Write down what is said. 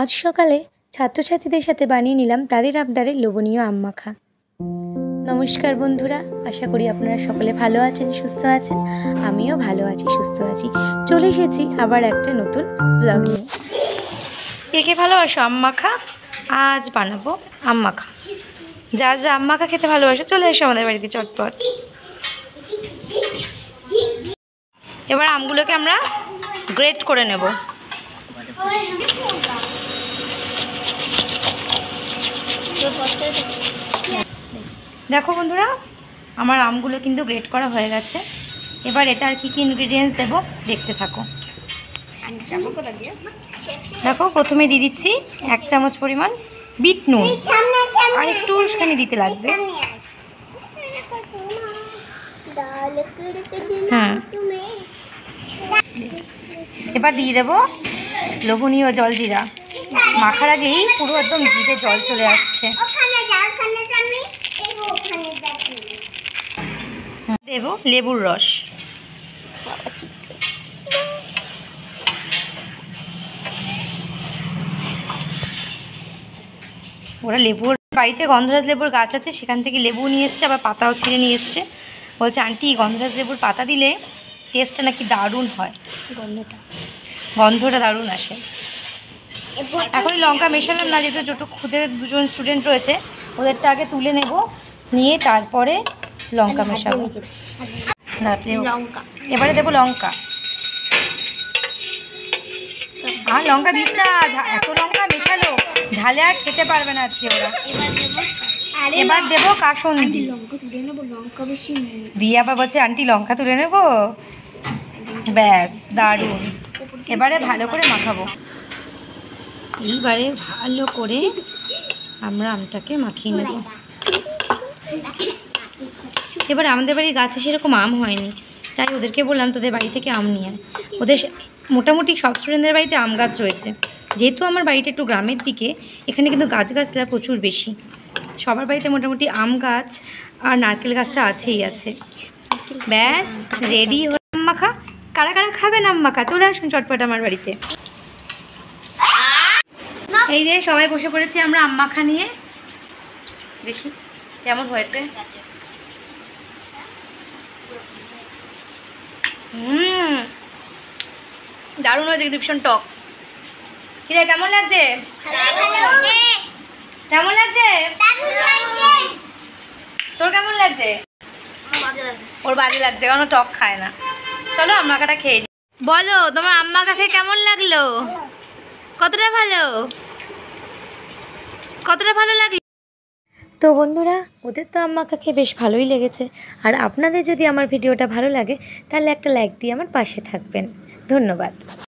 আজ সকালে ছাত্রছাত্রীদের সাথে বানিয়ে নিলাম তাদের আবদারের লোভনীয় আম মাখা। নমস্কার বন্ধুরা, আশা করি আপনারা সকলে ভালো আছেন, সুস্থ আছেন। আমিও ভালো আছি, সুস্থ আছি। চলে এসেছি আবার একটা নতুন ব্লগ নিয়ে। কে কে ভালোবাসো আম মাখা? আজ বানাবো আম মাখা। যা যা আম মাখা খেতে ভালোবাসো চলে এসো আমাদের বাড়িতে চটপট। এবার আমগুলোকে আমরা গ্রেট করে নেব। দেখো বন্ধুরা, আমার আমগুলো কিন্তু গ্রেট করা হয়ে গেছে। এবার এটা আর কি কি ইনগ্রিডিয়েন্টস দেবো দেখতে থাকো। দেখো, প্রথমে দিয়ে দিচ্ছি 1 চামচ পরিমাণ বিট নুন, আর একটু উস্কানি দিতে লাগবে। হ্যাঁ, এবার দিয়ে দেবো লোভনীয় জলজিরা। মাখার আগেই পুরো একদম জিভে জল চলে আসছে। দেবো লেবুর রস। ওরা লেবুর বাড়িতে গন্ধরাজ লেবুর গাছ আছে, সেখান থেকে লেবু নিয়ে এসছে, আবার পাতাও ছিঁড়ে নিয়ে এসছে। বলছে আন্টি গন্ধরাজ লেবুর পাতা দিলে টেস্টটা নাকি দারুণ হয়, গন্ধটা দারুণ আসে। এখন লঙ্কা মেশালাম না, যেহেতু ছোটো খুদে 2জন স্টুডেন্ট রয়েছে, ওদেরটা আগে তুলে নেব, নিয়ে তারপরে লঙ্কা মেশাবো। এবারে দেবো লঙ্কা। আর লঙ্কা দিস না, এত লঙ্কা মেশালো ঝালে আর খেতে পারবে না আজকে ওরা। এবার দেবো কাসুন্দি। দিয়ে আবার বলছে আন্টি লঙ্কা তুলে নেবো। ব্যাস, দারুণ। এবারে ভালো করে মাখাবো। এইবারে ভালো করে আমরা আমটাকে মাখিয়ে নেব। এবার আমাদের বাড়ির গাছে সেরকম আম হয়নি, তাই ওদেরকে বললাম তোদের বাড়ি থেকে আম নিয়ে আয়। ওদের মোটামুটি সব স্টুডেন্টদের বাড়িতে আম গাছ রয়েছে। যেহেতু আমার বাড়িটা একটু গ্রামের দিকে, এখানে কিন্তু গাছগাছলা প্রচুর বেশি। সবার বাড়িতে মোটামুটি আম গাছ আর নারকেল গাছটা আছেই আছে। ব্যাস রেডি হয়ে আম মাখা। কারা কারা খাবেন আম মাখা? চলে আসুন চটপট আমার বাড়িতে। এই যে সবাই বসে পড়েছি আমরা আম মাখা নিয়ে। দেখি কেমন হয়েছে। দারুণ হয়েছে, কিন্তু ভীষণ টক। কিরে কেমন লাগছে? কেমন লাগছে তোর? কেমন লাগছে? ওর বাজে লাগছে, কারণ টক খায় না। চলো আম মাখাটা খেয়ে নি। বলো তোমার আম মাখা খেয়ে কেমন লাগলো? কতটা ভালো, কতটা ভালো লাগলো? তো বন্ধুরা, ওদের তো আম মাখা খেয়ে বেশ ভালোই লেগেছে। আর আপনাদের যদি আমার ভিডিওটা ভালো লাগে তাহলে একটা লাইক দিয়ে আমার পাশে থাকবেন। ধন্যবাদ।